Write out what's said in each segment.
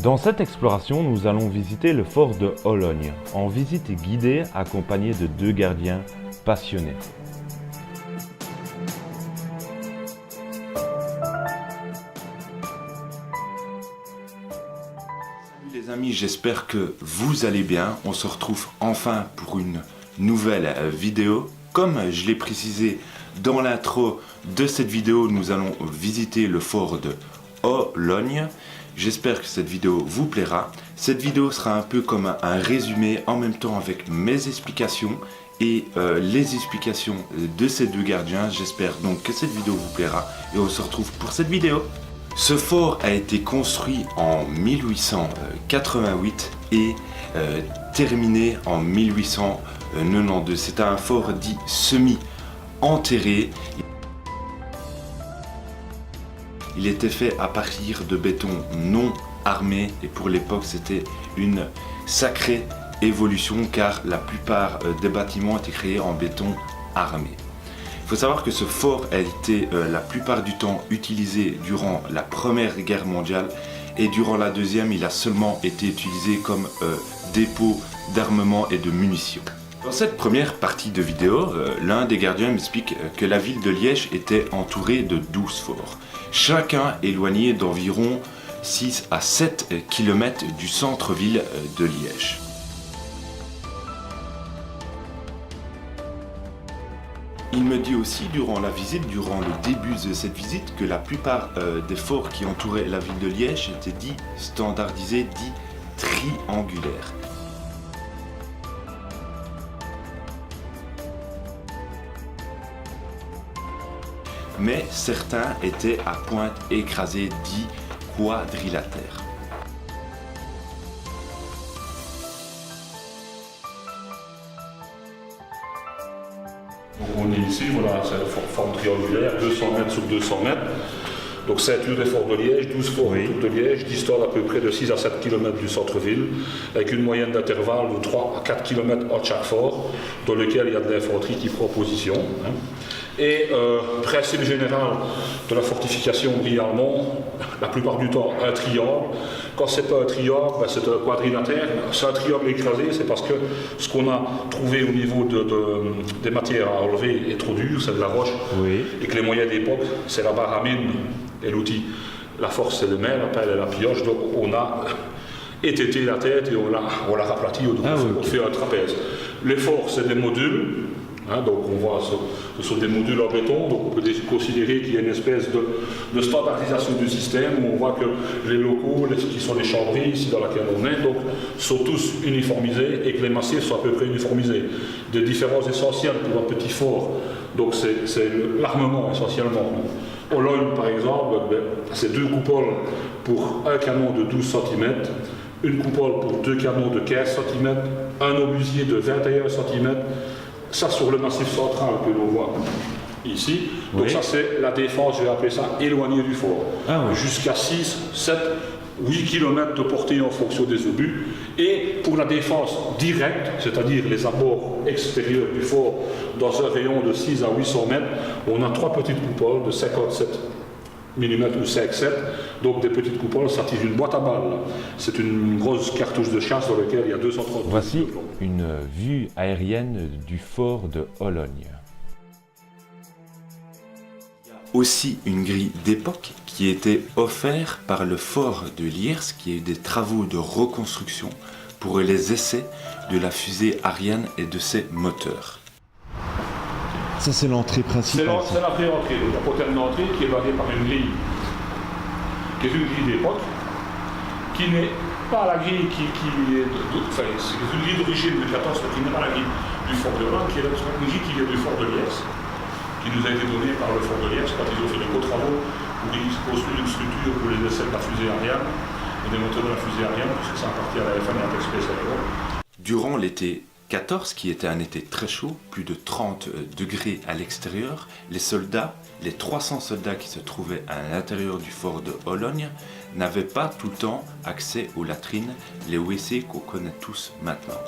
Dans cette exploration, nous allons visiter le fort de Hologne, en visite guidée accompagnée de 2 gardiens passionnés. Salut les amis, j'espère que vous allez bien. On se retrouve enfin pour une nouvelle vidéo. Comme je l'ai précisé dans l'intro de cette vidéo, nous allons visiter le fort de Hologne. J'espère que cette vidéo vous plaira. Cette vidéo sera un peu comme un résumé en même temps avec mes explications et les explications de ces 2 gardiens. J'espère donc que cette vidéo vous plaira et on se retrouve pour cette vidéo. Ce fort a été construit en 1888 et terminé en 1892. C'est un fort dit semi-enterré. Il était fait à partir de béton non armé et pour l'époque c'était une sacrée évolution car la plupart des bâtiments étaient créés en béton armé. Il faut savoir que ce fort a été la plupart du temps utilisé durant la Première Guerre mondiale et durant la Deuxième il a seulement été utilisé comme dépôt d'armement et de munitions. Dans cette première partie de vidéo, l'un des gardiens m'explique que la ville de Liège était entourée de 12 forts, chacun éloigné d'environ 6 à 7 km du centre-ville de Liège. Il me dit aussi durant la visite, durant le début de cette visite, que la plupart des forts qui entouraient la ville de Liège étaient dits standardisés, dits triangulaires. Mais certains étaient à pointe écrasée, dits quadrilatères. Donc on est ici, voilà, c'est une forme triangulaire, 200 mètres sur 200 mètres. Donc ceinture des forts de Liège, 12 forts autour de Liège, distants à peu près de 6 à 7 km du centre-ville, avec une moyenne d'intervalle de 3 à 4 km entre chaque fort, dans lequel il y a de l'infanterie qui prend position. Et principe général de la fortification brièvement, la plupart du temps un triangle. Quand c'est pas un triangle, ben c'est un quadrilatère. C'est un triangle écrasé, c'est parce que ce qu'on a trouvé au niveau des matières à enlever est trop dur, c'est de la roche. Oui. Et que les moyens d'époque, c'est la barre à mine et l'outil. La force, c'est le main, la pelle et la pioche. Donc on a étêté la tête et on l'a raplati, on fait un trapèze. Les forts, c'est des modules. Donc on voit, ce sont des modules en béton, donc on peut considérer qu'il y a une espèce de standardisation du système où on voit que les locaux, qui sont les chambries ici dans laquelle on est, donc, sont tous uniformisés et que les massifs sont à peu près uniformisés. Des différences essentielles pour un petit fort, donc c'est l'armement essentiellement. Hologne par exemple, c'est 2 coupoles pour un canon de 12 cm, une coupole pour 2 canons de 15 cm, un obusier de 21 cm. Ça sur le massif central que l'on voit ici. Donc ça c'est la défense, je vais appeler ça éloignée du fort. Jusqu'à 6, 7, 8 km de portée en fonction des obus. Et pour la défense directe, c'est-à-dire les abords extérieurs du fort dans un rayon de 6 à 800 mètres, on a 3 petites coupoles de 57 mm ou 5,7, donc des petites coupoles, ça tire une boîte à balles. C'est une grosse cartouche de chasse dans laquelle il y a 230. Voici une vue aérienne du fort de Hologne. Il y a aussi une grille d'époque qui était offerte par le fort de Liers, qui a eu des travaux de reconstruction pour les essais de la fusée Ariane et de ses moteurs. Ça c'est l'entrée principale. C'est l'entrée, la poterne d'entrée qui est barrée par une grille, qui est une grille d'époque, qui n'est pas la grille c'est une grille d'origine de 14, qui n'est pas la grille du fort de Hologne, qui est une grille qui vient du fort de Liers, qui nous a été donnée par le fort de Liers quand ils ont fait de gros travaux où ils construisent une structure pour les essais de la fusée Ariane et des moteurs de la fusée Ariane, puisque ça appartient à la F1 et à Space Aero. Durant l'été 14, qui était un été très chaud, plus de 30 degrés à l'extérieur, les 300 soldats qui se trouvaient à l'intérieur du fort de Hologne n'avaient pas tout le temps accès aux latrines, les WC qu'on connaît tous maintenant.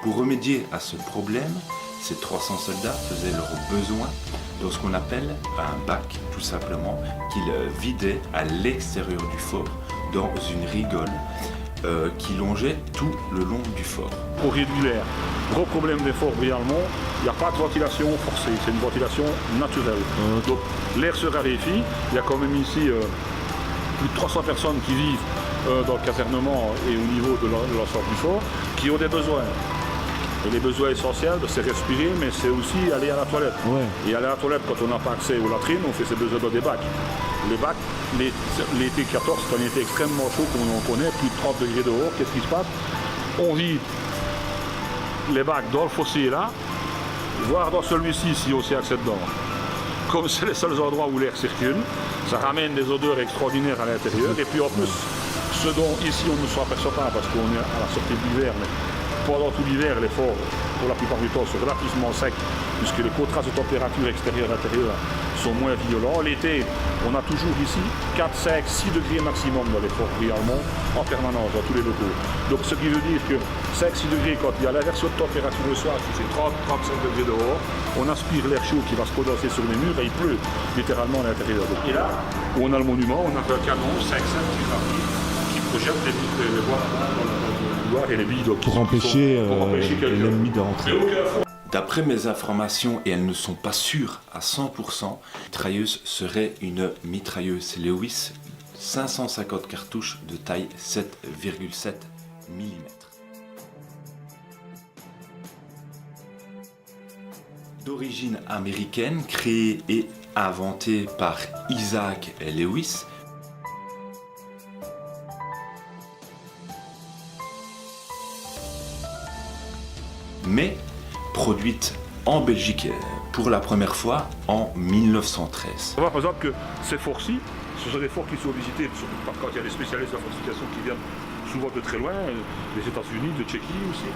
Pour remédier à ce problème, ces 300 soldats faisaient leurs besoins dans ce qu'on appelle un bac, tout simplement, qu'il vidait à l'extérieur du fort, dans une rigole qui longeait tout le long du fort. Pour réduire l'air, gros problème des forts Brie-Almont, il n'y a pas de ventilation forcée, c'est une ventilation naturelle. Donc l'air se raréfie, il y a quand même ici plus de 300 personnes qui vivent dans le casernement et au niveau de l'ensemble du fort, qui ont des besoins. Et les besoins essentiels, c'est respirer, mais c'est aussi aller à la toilette. Ouais. Et aller à la toilette, quand on n'a pas accès aux latrines, on fait ses besoins dans des bacs. Les bacs, l'été 14, c'est un été extrêmement chaud, comme on connaît, plus de 30 degrés dehors. Qu'est-ce qui se passe? On vide les bacs dans le fossé là, voire dans celui-ci si on s'y accède dedans. Comme c'est les seuls endroits où l'air circule, ça ramène des odeurs extraordinaires à l'intérieur. Et puis en plus, ce dont ici on ne s'aperçoit pas parce qu'on est à la sortie de l'hiver, mais pendant tout l'hiver, les forts, pour la plupart du temps, sont relativement secs, puisque les contrastes de température extérieure-intérieure sont moins violents. L'été, on a toujours ici 4, 5, 6 degrés maximum dans les forts Brie-Almont, en permanence, dans tous les locaux. Donc ce qui veut dire que 5-6 degrés, quand il y a l'inversion de température le soir, qui fait 30-35 degrés dehors, on aspire l'air chaud qui va se condenser sur les murs et il pleut littéralement à l'intérieur. Et là, où on a le monument, on a un canon 5-7 qui projette les bois dans et les billes pour empêcher l'ennemi de rentrer. D'après mes informations, et elles ne sont pas sûres à 100%, la mitrailleuse serait une mitrailleuse Lewis 550 cartouches de taille 7,7 mm. D'origine américaine, créée et inventée par Isaac Lewis, mais produite en Belgique pour la première fois en 1913. On voit par exemple que ces forts-ci, ce sont des forts qui sont visités quand il y a des spécialistes de la fortification qui viennent souvent de très loin, des États-Unis, de Tchéquie aussi.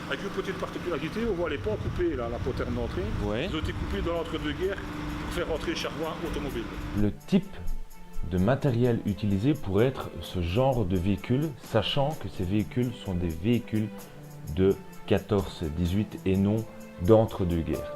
Avec une petite particularité, on voit les ponts coupés, là, la poterne d'entrée. Ouais. Ils ont été coupés dans l'entre-deux-guerres pour faire rentrer le charroi automobile. Le type de matériel utilisé pour être ce genre de véhicule, sachant que ces véhicules sont des véhicules de 14-18 et non d'entre-deux-guerres.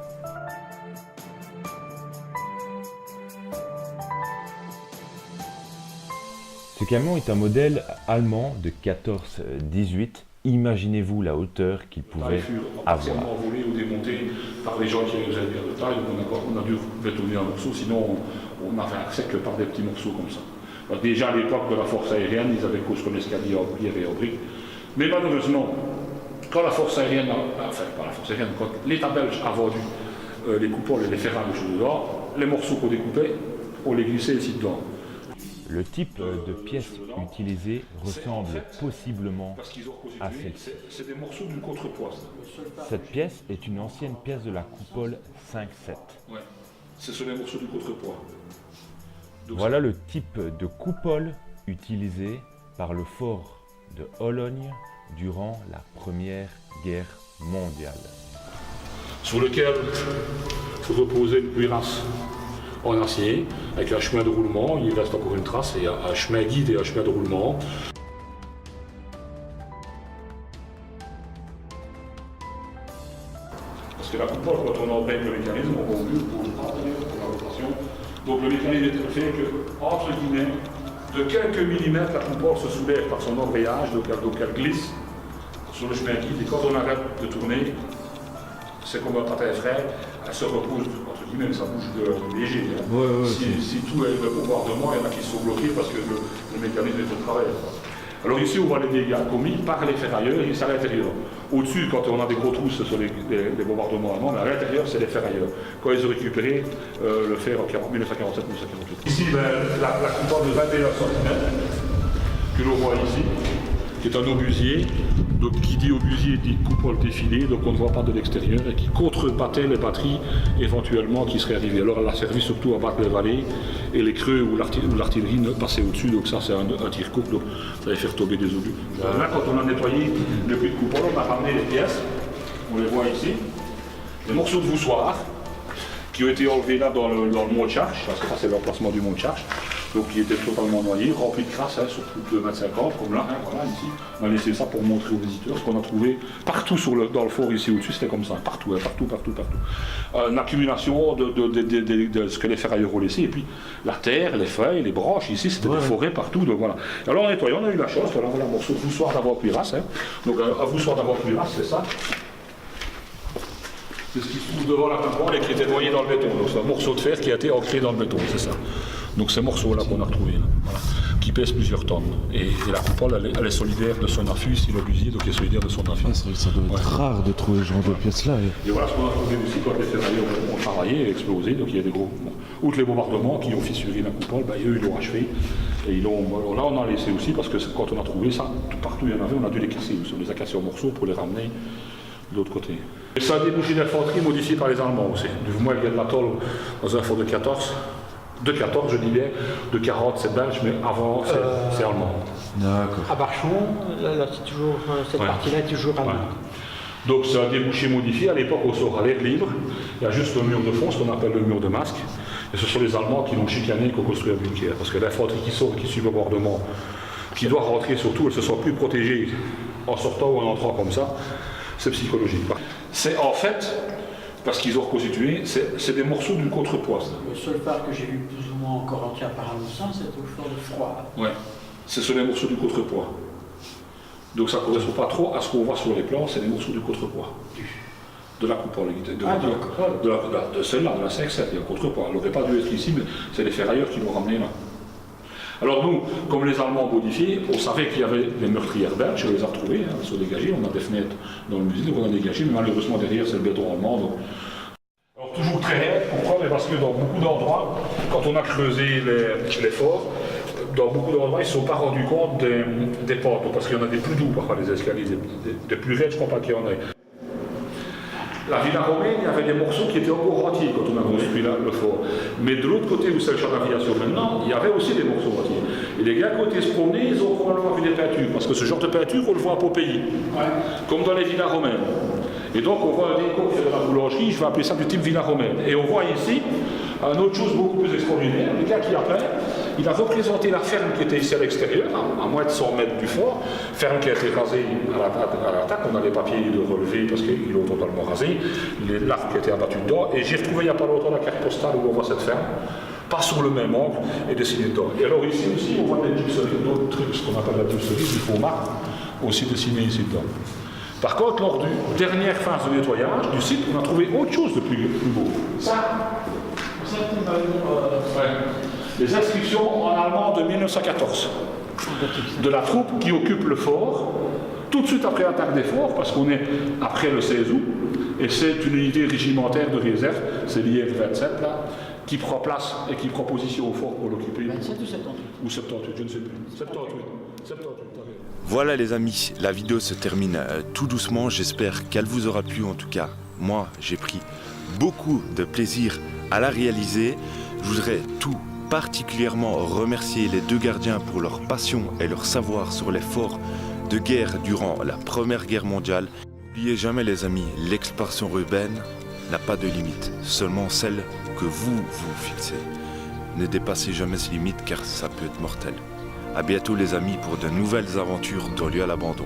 Ce camion est un modèle allemand de 14-18. Imaginez-vous la hauteur qu'il pouvait avoir. Partiellement volé ou démonté par les gens qui avaient besoin de taille, donc on a dû bétonner un morceau, sinon on n'avait accès que par des petits morceaux comme ça. Donc déjà à l'époque de la force aérienne, ils avaient construit un escalier en briques et en briques. Mais malheureusement, quand la force aérienne, enfin pas la force aérienne, quand l'État belge a vendu les coupoles et les ferrages dedans, les morceaux qu'on découpait, on les glissait ici dedans. Le type de pièce utilisée ressemble possiblement à celle-ci. C'est des morceaux du contrepoids. Cette pièce est une ancienne pièce de la coupole 5-7. Ouais, ce sont les morceaux du contrepoids. Donc voilà le type de coupole utilisé par le fort de Hologne durant la Première Guerre mondiale. Sur lequel reposait une cuirasse en acier, avec un chemin de roulement, il reste encore une trace, et un chemin guide et un chemin de roulement. Parce que la coupole, quand on emprunte le mécanisme, on va mieux pour la rotation. Donc le mécanisme est fait que, entre guillemets, de quelques millimètres, la coupole se soulève par son embrayage, donc elle glisse sur le chemin guide, et quand on arrête de tourner, c'est comme un patin frère, elle se repose, entre guillemets, ça bouge de léger. Hein. Ouais, si tout est le bombardement, il y en a qui sont bloqués parce que le mécanisme est au travail. Alors ici, on voit les dégâts commis par les ferrailleurs, et c'est à l'intérieur. Au-dessus, quand on a des gros trous, ce sont les bombardements allemands, mais à l'intérieur, c'est les ferrailleurs. Quand ils ont récupéré le fer en 1947-1948. Ici, la coupole de 21 cm que l'on voit ici, qui est un obusier. Donc qui dit obusier dit coupole défilée, donc on ne voit pas de l'extérieur, et qui contrebattait les batteries éventuellement qui seraient arrivées. Alors elle a servi surtout à battre les vallées et les creux où l'artillerie passait au-dessus, donc ça c'est un tir court, donc ça allait faire tomber des obus. Là quand on a nettoyé le puits de coupole, on a ramené les pièces, on les voit ici, des morceaux de voussoirs qui ont été enlevés là dans le mont de charge, parce que ça c'est l'emplacement du mont de charge. donc qui était totalement noyé, rempli de crasse, sur plus de 2,50 m, comme là, voilà, ici. On a laissé ça pour montrer aux visiteurs ce qu'on a trouvé partout dans le fort, ici au-dessus, c'était comme ça, partout. Une accumulation de ce que les ferrailleurs ont laissé, et puis la terre, les feuilles, les branches, ici, c'était des forêts partout, donc voilà. Alors en nettoyant, on a eu la chance, voilà, un morceau de voussoir d'avoir cuirasse, donc un voussoir d'avoir cuirasse, c'est ça. C'est ce qui se trouve devant la coupole et qui était noyé dans le béton. Donc c'est un morceau de fer qui a été ancré dans le béton, c'est ça. Donc ces morceaux-là qu'on a retrouvés, voilà, qui pèsent plusieurs tonnes. Et la coupole, elle est solidaire de son affût, si l'obusier, donc elle est solidaire de son affût. Ah, c'est vrai que ça doit être rare de trouver ce genre de pièces-là. Et voilà ce qu'on a trouvé aussi quand les ferrailleurs ont travaillé et explosé. Donc il y a des gros... Outre les bombardements qui ont fissuré la coupole, eux, ils l'ont achevé. Et là, on a laissé aussi, parce que quand on a trouvé ça, partout il y en avait, on a dû les casser. On les a cassés en morceaux pour les ramener de l'autre côté. Et ça a des bougies d'infanterie modifiées par les Allemands aussi. Du moins, il y a de l'atoll dans un fort de 14. De 14, je dis bien. De 40, c'est belge, mais avant, c'est allemand. D'accord. À Barchon, là, c'est toujours, cette partie-là est toujours allemande. Donc, c'est un débouché modifié. À l'époque, au sort à l'air libre. Il y a juste le mur de fond, ce qu'on appelle le mur de masque. Et ce sont les Allemands qui l'ont chicané et qui ont construit un bunker. Parce que l'infanterie qui sort et qui suit le bombardement, qui doit rentrer surtout, elle se sent plus protégée en sortant ou en entrant comme ça. C'est psychologique. C'est en fait, parce qu'ils ont reconstitué, c'est des morceaux du contrepoids. Le seul phare que j'ai vu plus ou moins encore entier par un sang, c'est au fort de Froid. Ouais, ce sont les morceaux du contrepoids. Donc ça ne correspond pas trop à ce qu'on voit sur les plans, c'est les morceaux du contrepoids. De la coupole, de celle-là, de la CX7, il y a un contrepoids. Elle n'aurait pas dû être ici, mais c'est les ferrailleurs qui l'ont ramené là. Alors nous, comme les Allemands modifiés, on savait qu'il y avait des meurtrières belges, on les a retrouvées, elles sont dégagées, on a des fenêtres dans le musée, donc on a dégagé, mais malheureusement derrière c'est le béton allemand. Donc... Alors toujours très raide, pourquoi? Mais parce que dans beaucoup d'endroits, quand on a creusé les forts, dans beaucoup d'endroits, ils ne se sont pas rendus compte des pentes, parce qu'il y en a des plus doux parfois les escaliers, des plus raides, je ne crois pas qu'il y en ait. La Villa Romaine, il y avait des morceaux qui étaient encore entiers quand on a construit le fort. Mais de l'autre côté où c'est le champ d'aviation maintenant, il y avait aussi des morceaux entiers. Et les gars, quand ils se promenaient, ils ont probablement vu des peintures. Parce que ce genre de peinture, on le voit à Pompéi. Comme dans les villas romaines. Et donc on voit un décor qui est de la boulangerie, je vais appeler ça du type villa romaine. Et on voit ici une autre chose beaucoup plus extraordinaire. Le gars qui a peint, il a représenté la ferme qui était ici à l'extérieur, à moins de 100 mètres du fort. Ferme qui a été rasée à l'attaque. On a les papiers de relevé parce qu'ils l'ont totalement rasé. L'arbre qui a été abattu dedans. Et j'ai retrouvé il n'y a pas longtemps la carte postale où on voit cette ferme. Pas sur le même angle et dessiné dedans. Et alors ici aussi, on voit des gypseries, d'autres trucs, ce qu'on appelle la gypserie, du faux marbre, aussi dessiné ici dedans. Par contre, lors du dernière phase de nettoyage du site, on a trouvé autre chose de plus beau. Ça, les inscriptions en allemand de 1914, de la troupe qui occupe le fort, tout de suite après l'attaque des forts, parce qu'on est après le 16 août, et c'est une unité régimentaire de réserve, c'est l'IF 27 là, qui prend place et qui prend position au fort pour l'occuper. 27 ou 78 ? Ou 78, je ne sais plus. 78. Voilà les amis, la vidéo se termine tout doucement, j'espère qu'elle vous aura plu en tout cas. Moi, j'ai pris beaucoup de plaisir à la réaliser. Je voudrais tout particulièrement remercier les deux gardiens pour leur passion et leur savoir sur les forts de guerre durant la Première Guerre mondiale. N'oubliez jamais les amis, l'exploration urbaine n'a pas de limite, seulement celle que vous fixez. Ne dépassez jamais ces limites car ça peut être mortel. A bientôt les amis pour de nouvelles aventures dans lieu à l'abandon.